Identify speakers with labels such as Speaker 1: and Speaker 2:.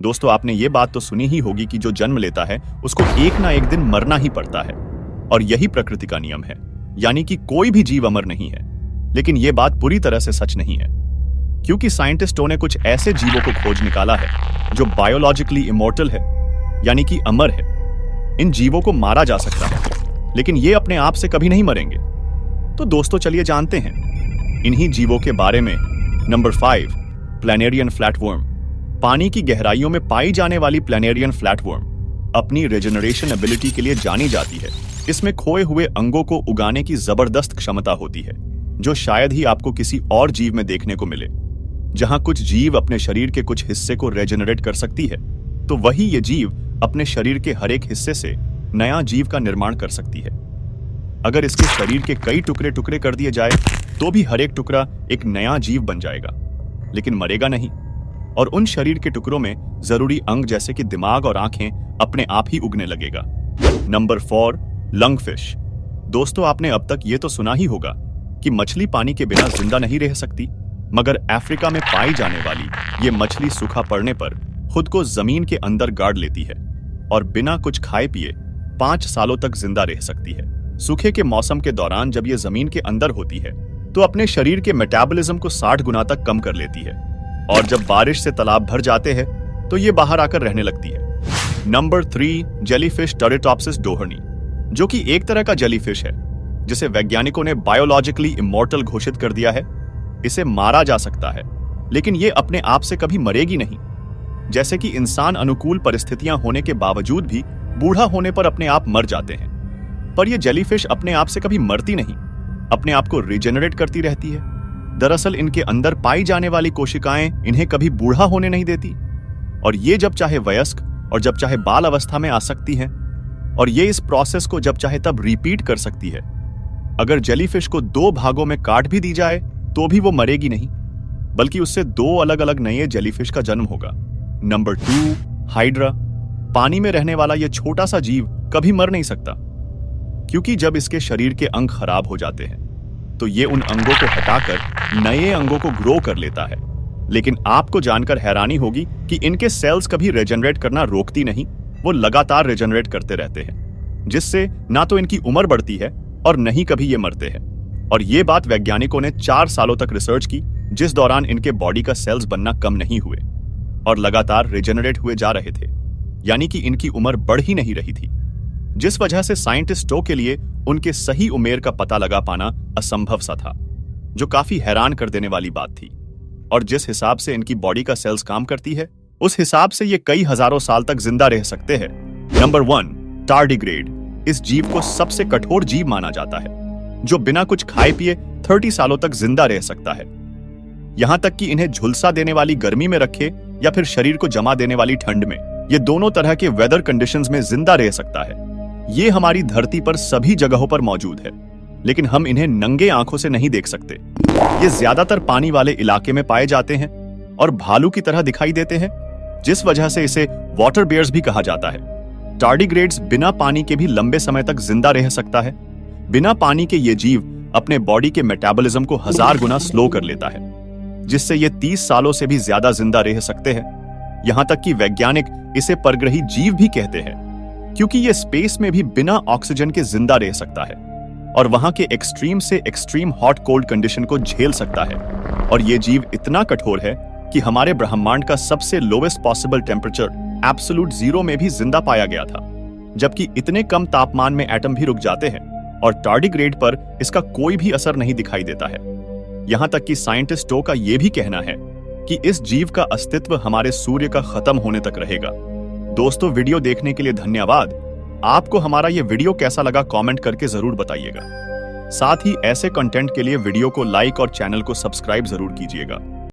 Speaker 1: दोस्तों, आपने ये बात तो सुनी ही होगी कि जो जन्म लेता है उसको एक ना एक दिन मरना ही पड़ता है, और यही प्रकृति का नियम है। यानी कि कोई भी जीव अमर नहीं है। लेकिन यह बात पूरी तरह से सच नहीं है, क्योंकि साइंटिस्टों ने कुछ ऐसे जीवों को खोज निकाला है जो बायोलॉजिकली इमॉर्टल है, यानी कि अमर है। इन जीवों को मारा जा सकता है, लेकिन ये अपने आप से कभी नहीं मरेंगे। तो दोस्तों, चलिए जानते हैं इन्हीं जीवों के बारे में। Number 5, planarian flatworm. पानी की गहराइयों में पाई जाने वाली प्लैनेरियन फ्लैटवर्म अपनी रिजेनरेशन एबिलिटी के लिए जानी जाती है। इसमें खोए हुए अंगों को उगाने की जबरदस्त क्षमता होती है, जो शायद ही आपको किसी और जीव में देखने को मिले। जहां कुछ जीव अपने शरीर के कुछ हिस्से को रेजेनरेट कर सकती है, तो वही ये जीव अपने शरीर के हर एक हिस्से से नया जीव का निर्माण कर सकती है। अगर इसके शरीर के कई टुकड़े टुकड़े कर दिए जाए तो भी हर एक टुकड़ा एक नया जीव बन जाएगा, लेकिन मरेगा नहीं। और उन शरीर के टुकड़ों में जरूरी अंग जैसे कि दिमाग और आंखें अपने आप ही उगने लगेगा। Number 4, lungfish. दोस्तों, आपने अब तक ये तो सुना ही होगा कि मछली पानी के बिना जिंदा नहीं रह सकती, मगर अफ्रीका में पाई जाने वाली ये मछली सूखा पड़ने पर खुद को जमीन के अंदर गाड़ लेती है और बिना कुछ खाए पिए 5 सालों तक जिंदा रह सकती है। सूखे के मौसम के दौरान जब ये जमीन के अंदर होती है तो अपने शरीर के मेटाबॉलिज्म को 60 गुना तक कम कर लेती है, और जब बारिश से तालाब भर जाते हैं तो ये बाहर आकर रहने लगती है। नंबर 3, जेलीफिश टर्रिटॉप्सिस डोहर्नी, जो कि एक तरह का जेलीफिश है जिसे वैज्ञानिकों ने बायोलॉजिकली इमॉर्टल घोषित कर दिया है। इसे मारा जा सकता है, लेकिन ये अपने आप से कभी मरेगी नहीं। जैसे कि इंसान अनुकूल परिस्थितियां होने के बावजूद भी बूढ़ा होने पर अपने आप मर जाते हैं, पर यह जेलीफिश अपने आप से कभी मरती नहीं, अपने आप को रिजेनरेट करती रहती है। दरअसल इनके अंदर पाई जाने वाली कोशिकाएं इन्हें कभी बूढ़ा होने नहीं देती, और ये जब चाहे वयस्क और जब चाहे बाल अवस्था में आ सकती हैं, और ये इस प्रोसेस को जब चाहे तब रिपीट कर सकती है। अगर जेलीफिश को 2 भागों में काट भी दी जाए तो भी वो मरेगी नहीं, बल्कि उससे 2 अलग अलग नए जेलीफिश का जन्म होगा। Number 2, hydra. पानी में रहने वाला यह छोटा सा जीव कभी मर नहीं सकता, क्योंकि जब इसके शरीर के अंग खराब हो जाते हैं तो ये उन अंगों को हटाकर नए अंगों को ग्रो कर लेता है। लेकिन आपको जानकर हैरानी होगी कि इनके सेल्स कभी रिजेनरेट करना रोकती नहीं, वो लगातार रिजेनरेट करते रहते हैं, जिससे ना तो इनकी उम्र बढ़ती है और न ही कभी ये मरते हैं। और ये बात वैज्ञानिकों ने 4 सालों तक रिसर्च की, जिस दौरान इनके बॉडी का सेल्स बनना कम नहीं हुए और लगातार रिजेनरेट हुए जा रहे थे, यानी कि इनकी उम्र बढ़ ही नहीं रही थी, जिस वजह से साइंटिस्टों के लिए उनके सही उम्र का पता लगा पाना असंभव सा था, जो काफी हैरान कर देने वाली बात थी। और जिस हिसाब से इनकी बॉडी का सेल्स काम करती है, उस हिसाब से ये कई हजारों साल तक जिंदा रह सकते हैं। Number 1, tardigrade. इस जीव को सबसे कठोर जीव माना जाता है, जो बिना कुछ खाए पिए 30 सालों तक जिंदा रह सकता है। यहां तक कि इन्हें झुलसा देने वाली गर्मी में रखे या फिर शरीर को जमा देने वाली ठंड में, ये दोनों तरह के वेदर कंडीशंस में जिंदा रह सकता है। ये हमारी धरती पर सभी जगहों पर मौजूद है, लेकिन हम इन्हें नंगे आंखों से नहीं देख सकते। ये ज्यादातर पानी वाले इलाके में पाए जाते हैं और भालू की तरह दिखाई देते हैं, जिस वजह से इसे वाटर बेयर्स भी कहा जाता है। टार्डिग्रेड्स बिना पानी के भी लंबे समय तक जिंदा रह सकता है। बिना पानी के ये जीव अपने बॉडी के मेटाबॉलिज्म को 1000 गुना स्लो कर लेता है, जिससे ये 30 सालों से भी ज्यादा जिंदा रह सकते हैं। यहां तक कि वैज्ञानिक इसे परग्रही जीव भी कहते हैं, क्योंकि ये स्पेस में भी बिना ऑक्सीजन के जिंदा रह सकता है और वहां के एक्सट्रीम से एक्सट्रीम हॉट कोल्ड कंडीशन को झेल सकता है। और ये जीव इतना कठोर है कि हमारे ब्रह्मांड का सबसे लोवेस्ट पॉसिबल टेम्परेचर एब्सोल्यूट 0 में भी जिंदा पाया गया था, जबकि इतने कम तापमान में एटम भी रुक जाते हैं और टार्डिग्रेड पर इसका कोई भी असर नहीं दिखाई देता है। यहां तक कि साइंटिस्टों का यह भी कहना है कि इस जीव का अस्तित्व हमारे सूर्य का खत्म होने तक रहेगा। दोस्तों, वीडियो देखने के लिए धन्यवाद। आपको हमारा ये वीडियो कैसा लगा कमेंट करके जरूर बताइएगा। साथ ही ऐसे कंटेंट के लिए वीडियो को लाइक और चैनल को सब्सक्राइब जरूर कीजिएगा।